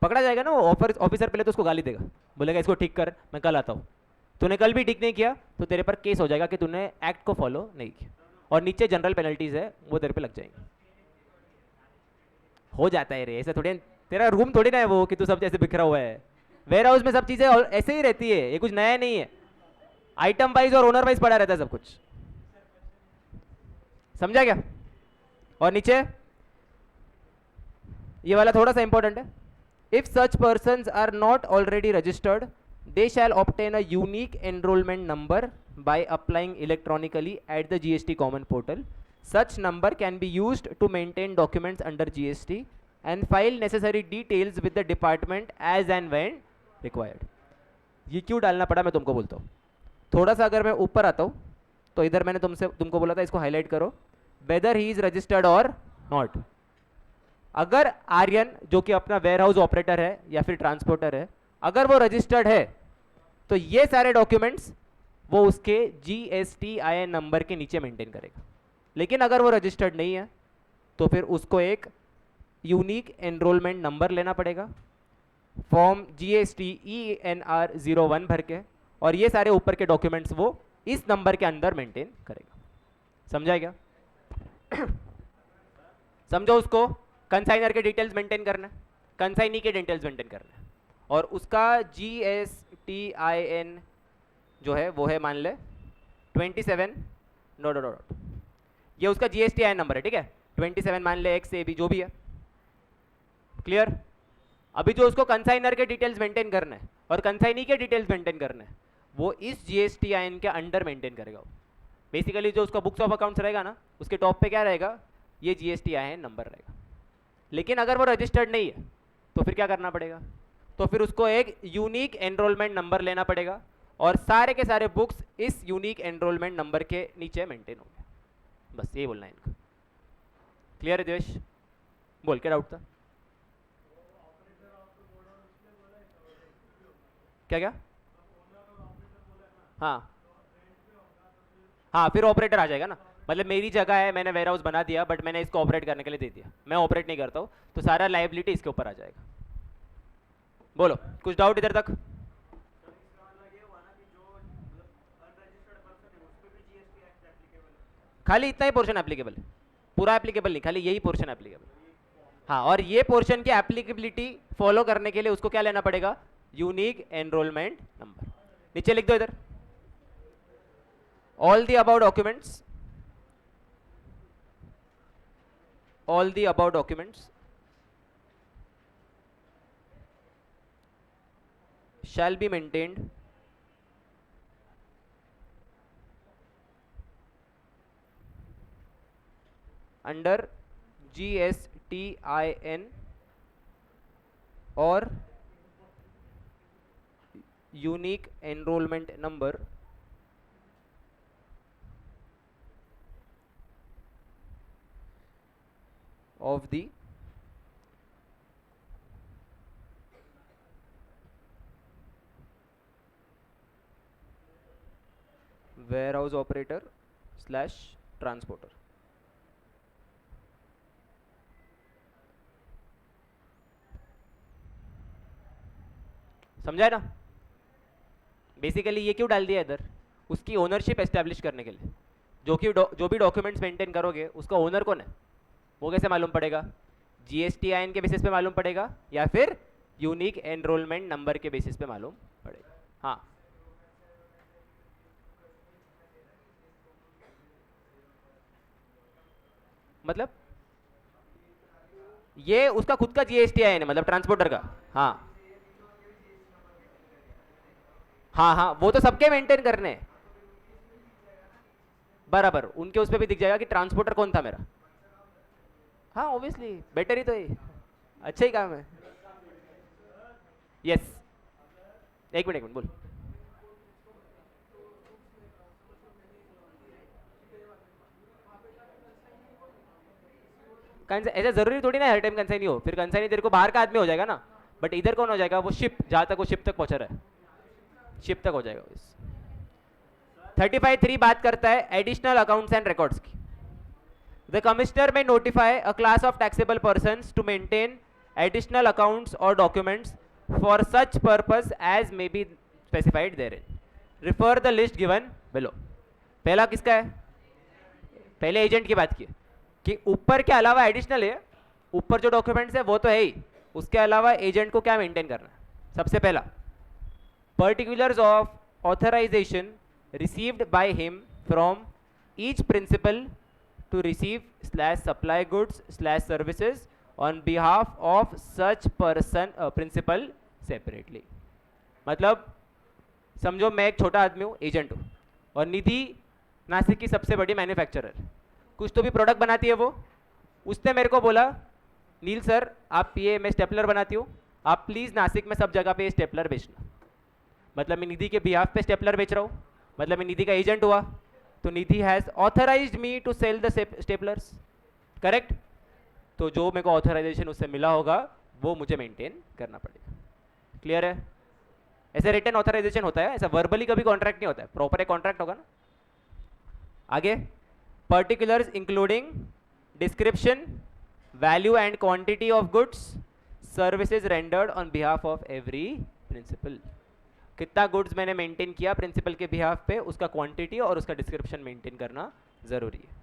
पकड़ा जाएगा ना वो ऑफिसर. पहले तो उसको गाली देगा, बोलेगा इसको ठीक कर, मैं कल आता हूँ. तूने कल भी ठीक नहीं किया तो तेरे पर केस हो जाएगा कि तूने एक्ट को फॉलो नहीं किया, और नीचे जनरल पेनल्टीज है वो तेरे पे लग जाएंगी. हो जाता है रे, ऐसा थोड़ी. तेरा रूम थोड़ी ना है वो कि तू सब जैसे बिखरा हुआ है. वेयर हाउस में सब चीजें ऐसे ही रहती है, ये कुछ नया नहीं है. आइटम वाइज और ओनर वाइज पड़ा रहता है सब कुछ. समझा क्या. और नीचे ये वाला थोड़ा सा इंपॉर्टेंट है. If such persons are not already registered, they shall obtain a unique enrollment number by applying electronically at the GST common portal. Such number can be used to maintain documents under GST and file necessary details with the department as and when required. ये क्यों डालना पड़ा मैं तुमको बोलता हूँ. थोड़ा सा अगर मैं ऊपर आता हूँ तो इधर मैंने तुमको बोला था इसको हाईलाइट करो, whether he is registered or not. अगर आर्यन जो कि अपना वेयर हाउस ऑपरेटर है या फिर ट्रांसपोर्टर है, अगर वो रजिस्टर्ड है तो ये सारे डॉक्यूमेंट्स वो उसके GSTIN नंबर के नीचे मेंटेन करेगा। लेकिन अगर वो रजिस्टर्ड नहीं है तो फिर उसको एक यूनिक एनरोलमेंट नंबर लेना पड़ेगा, फॉर्म GSTENR01 भर के, और ये सारे ऊपर के डॉक्यूमेंट्स वो इस नंबर के अंदर मेंटेन करेगा। समझा क्या? समझो, उसको कंसाइनर के डिटेल्स मेंटेन करना है, कंसाइनी के डिटेल्स मेंटेन करना है, और उसका GSTIN जो है वो है मान ले 27 डॉट डॉट डॉट, ये उसका GSTIN नंबर है, ठीक है? 27 मान ले XAB जो भी है। क्लियर? अभी जो उसको कंसाइनर के डिटेल्स मेंटेन करना है और कंसाइनी के डिटेल्स मेंटेन करना है वो इस GSTIN के अंडर मेंटेन करेगा। बेसिकली जो उसका बुक्स ऑफ अकाउंट्स रहेगा ना, उसके टॉप पे क्या रहेगा? ये GSTIN नंबर रहेगा। लेकिन अगर वो रजिस्टर्ड नहीं है तो फिर क्या करना पड़ेगा? तो फिर उसको एक यूनिक एनरोलमेंट नंबर लेना पड़ेगा और सारे के सारे बुक्स इस यूनिक एनरोलमेंट नंबर के नीचे मेंटेन होंगे। बस ये बोलना है इनका। क्लियर है देवेश? बोल, क्या डाउट था? क्या क्या? हाँ हाँ, फिर ऑपरेटर आ जाएगा ना। मतलब मेरी जगह है, मैंने वेयर हाउस बना दिया, बट मैंने इसको ऑपरेट करने के लिए दे दिया, मैं ऑपरेट नहीं करता हूँ, तो सारा लाइबिलिटी इसके ऊपर आ जाएगा। बोलो, कुछ डाउट इधर तक? खाली इतना ही पोर्शन एप्लीकेबल है, पूरा एप्लीकेबल नहीं, खाली यही पोर्शन एप्लीकेबल। हाँ, और ये पोर्शन की एप्लीकेबिलिटी फॉलो करने के लिए उसको क्या लेना पड़ेगा? Unique enrolment number. नीचे लिख दो इधर, all the above documents shall be maintained under GSTIN or unique enrollment number of the warehouse operator / transporter। समझा ना? बेसिकली ये क्यों डाल दिया इधर? उसकी ओनरशिप एस्टेब्लिश करने के लिए। जो भी डॉक्यूमेंट्स मेंटेन करोगे उसका ओनर कौन है वो कैसे मालूम पड़ेगा? GSTIN के बेसिस पे मालूम पड़ेगा या फिर यूनिक एनरोलमेंट नंबर के बेसिस पे मालूम पड़ेगा। हाँ, मतलब ये उसका खुद का GSTIN है, मतलब ट्रांसपोर्टर का। हाँ हाँ हाँ, वो तो सबके मेंटेन करने हैं बराबर, उनके उस पर भी दिख जाएगा कि ट्रांसपोर्टर कौन था मेरा। हाँ ऑब्वियसली, बेटर ही तो है, अच्छा ही काम है। यस, एक मिनट बोल। ऐसा जरूरी थोड़ी ना हर टाइम कंसाइनी हो, फिर कंसाइनी तेरे को बाहर का आदमी हो जाएगा ना, बट इधर कौन हो जाएगा? वो शिप, जहां तक वो शिप तक पहुंचा रहा है, शिप तक हो जाएगा। 35(3) बात करता है एडिशनल अकाउंट्स एंड रिकॉर्ड्स की। The commissioner may notify a class of taxable persons to maintain additional accounts और documents for such purpose as may be specified therein. Refer the list given below. पहला किसका है? पहले agent की बात की कि ऊपर के अलावा एडिशनल है, ऊपर जो डॉक्यूमेंट्स है वो तो है ही, उसके अलावा एजेंट को क्या मेंटेन करना है? सबसे पहला, particulars of authorisation received by him from each principal to receive / supply goods / services on behalf of such person principal separately। मतलब समझो मैं एक छोटा आदमी हूँ, एजेंट हूँ, और निधि नासिक की सबसे बड़ी मैन्युफैक्चरर, कुछ तो भी प्रोडक्ट बनाती है वो। उसने मेरे को बोला, नील सर आप ये मैं स्टेपलर बनाती हूँ, आप प्लीज़ नासिक में सब जगह पे ये स्टेपलर बेचना। मतलब मैं निधि के बिहाफ पे स्टेपलर बेच रहा हूँ, मतलब मैं निधि का एजेंट हुआ, तो Nidhi has authorised me to sell the staplers, correct? तो जो मेरे को ऑथराइजेशन उससे मिला होगा वो मुझे मेंटेन करना पड़ेगा। क्लियर है? ऐसे रिटन ऑथराइजेशन होता है, ऐसा वर्बली कभी कॉन्ट्रैक्ट नहीं होता है, प्रॉपर एक कॉन्ट्रैक्ट होगा ना। आगे, particulars including description, value and quantity of goods services rendered on behalf of every principal. कितना गुड्स मैंने मेंटेन किया प्रिंसिपल के बिहाफ पे, उसका क्वांटिटी और उसका डिस्क्रिप्शन मेंटेन करना जरूरी है।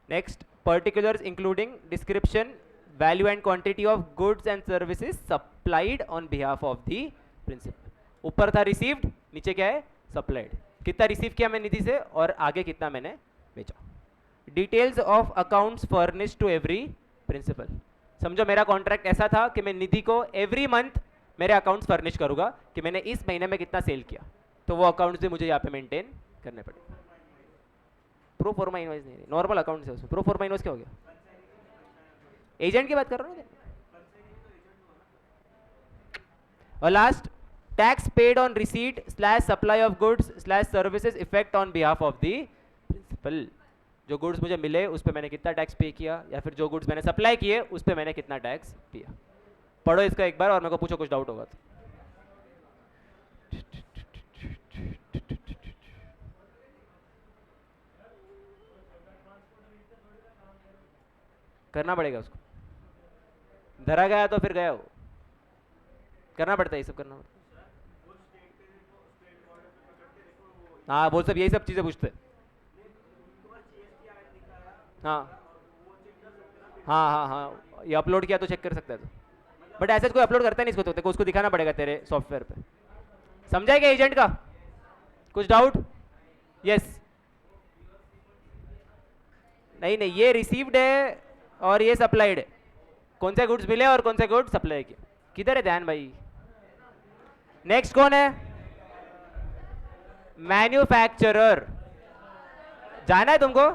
Next, particulars including description, value and quantity of goods and services supplied on behalf of the principal. ऊपर था रिसीव्ड, नीचे क्या है? सप्लाइड। कितना रिसीव किया मैं निधि से और आगे कितना मैंने बेचा। Details of accounts furnished to every principal. समझो मेरा कॉन्ट्रैक्ट ऐसा था कि मैं निधि को एवरी मंथ मेरे अकाउंट्स फर्निश करूंगा कि मैंने इस महीने में कितना सेल किया, तो वो अकाउंट्स भी मुझे यहाँ पे मेंटेन करने पड़ेंगे। प्रो फॉर्मा इनवॉइस नहीं, नॉर्मल अकाउंट्स है उसमें। प्रो फॉर्मा इनवॉइस क्या हो गया? एजेंट की बात कर रहा हूँ। और last, tax paid on receipt slash supply of goods slash services effect on behalf of the principal. जो गुड्स मुझे मिले उस पर मैंने कितना टैक्स पे किया, या फिर जो गुड्स मैंने सप्लाई किए उस पर मैंने कितना टैक्स दिया। पढ़ो इसका एक बार और मेरे को पूछो कुछ डाउट होगा तो। करना पड़ेगा उसको, धरा गया तो फिर गया वो, करना पड़ता है, ये सब करना पड़ता है। हाँ वो सब यही सब चीजें पूछते। हाँ हाँ हाँ हाँ, ये अपलोड किया तो चेक कर सकता है तो, बट ऐसे कोई अपलोड करता नहीं इसको, तो उसको दिखाना पड़ेगा तेरे सॉफ्टवेयर पे। समझा क्या एजेंट का? कुछ डाउट? यस? नहीं नहीं, ये रिसीव्ड है और ये सप्लाइड है। कौन से गुड्स मिले और कौन से गुड्स सप्लाई किए, किधर है ध्यान भाई? नेक्स्ट कौन है? मैन्युफैक्चरर। जाना है तुमको?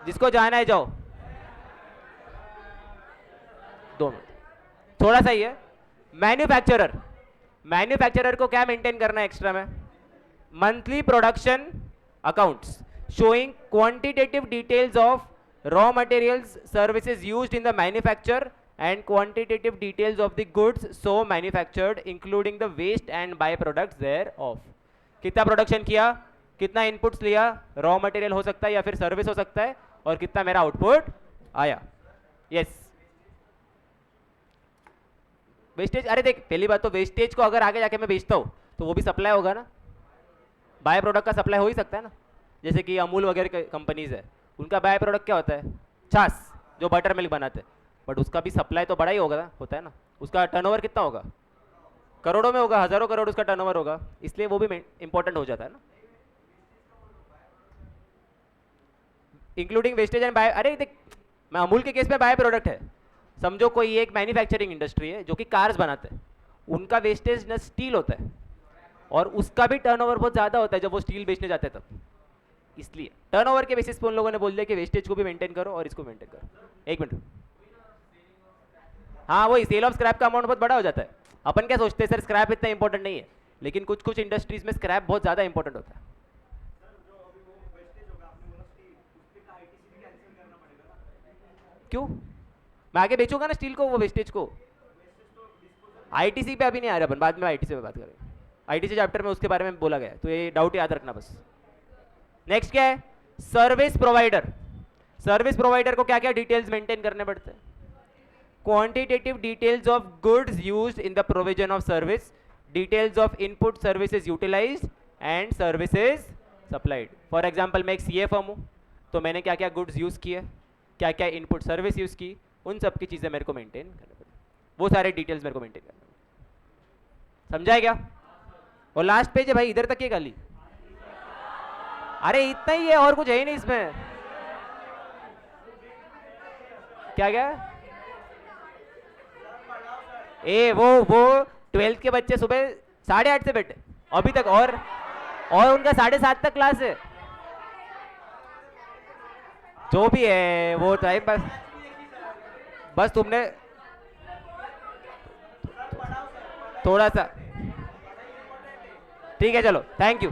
जिसको जाना है जाओ। 2 मिनट, थोड़ा सा ही है। मैन्युफैक्चरर, मैन्युफैक्चरर को क्या मेंटेन करना है एक्स्ट्रा में? Monthly production accounts showing quantitative details of raw materials services used in the manufacture and quantitative details of the goods so manufactured including the waste and byproducts thereof। कितना production किया, कितना inputs लिया, raw material हो सकता है या फिर service हो सकता है, और कितना मेरा आउटपुट आया। यस? वेस्टेज, अरे देख पहली बात तो वेस्टेज को अगर आगे जाके मैं बेचता हूँ तो वो भी सप्लाई होगा ना, बाय प्रोडक्ट का सप्लाई हो ही सकता है ना। जैसे कि अमूल वगैरह कंपनीज है, उनका बाय प्रोडक्ट क्या होता है? छाछ, जो बटर मिल्क बनाते हैं, बट उसका भी सप्लाई तो बड़ा ही होगा, होता है ना। उसका टर्नओवर कितना होगा? करोड़ों में होगा, हजारों करोड़ उसका टर्नओवर होगा, इसलिए वो भी इंपॉर्टेंट हो जाता है ना। इंक्लूडिंग वेस्टेज एंड बाय, अरे देख मैं अमूल के केस में बाय प्रोडक्ट है। समझो कोई एक मैन्युफैक्चरिंग इंडस्ट्री है जो कि कार्स बनाते हैं, उनका वेस्टेज न स्टील होता है और उसका भी टर्नओवर बहुत ज़्यादा होता है जब वो स्टील बेचने जाते हैं तब। इसलिए टर्नओवर के बेसिस पे उन लोगों ने बोल दिया कि वेस्टेज को भी मेंटेन करो और इसको मेंटेन करो। एक मिनट, हाँ वही सेल ऑफ स्क्रैप का अमाउंट बहुत बड़ा हो जाता है। अपन क्या सोचते हैं सर स्क्रैप इतना इंपॉर्टेंट नहीं है, लेकिन कुछ कुछ इंडस्ट्रीज में स्क्रैप बहुत ज़्यादा इंपॉर्टेंट होता है। क्यों? मैं आगे बेचूंगा ना स्टील को, वो वेस्टेज को। आईटीसी पे अभी नहीं आ रहा अपन, बाद में आईटीसी पे बात करेंगे। आईटीसी चैप्टर में उसके बारे में बोला गया है, तो ये डाउट याद रखना बस। नेक्स्ट क्या है? Service provider. सर्विस प्रोवाइडर को क्या क्या डिटेल्स मेंटेन करने पड़ते हैं? Quantitative details of goods used in the provision of service, details of input services utilised and services supplied. For example मैं एक सीए फर्म हूँ, तो मैंने क्या क्या गुड्स यूज किए, क्या क्या इनपुट सर्विस यूज की, उन सब की चीजें मेरे को मेंटेन करनी पड़ती, वो सारे डिटेल्स मेरे को मेंटेन करना पड़ती। समझा क्या? और लास्ट पेज है भाई, इधर तक ये गाली। अरे इतना ही है, और कुछ है ही नहीं इसमें। क्या क्या? ए वो 12th के बच्चे सुबह 8:30 से बैठे अभी तक, और उनका 7:30 तक क्लास है। जो भी है वो टाइम बस तुमने थोड़ा सा, ठीक है चलो, थैंक यू।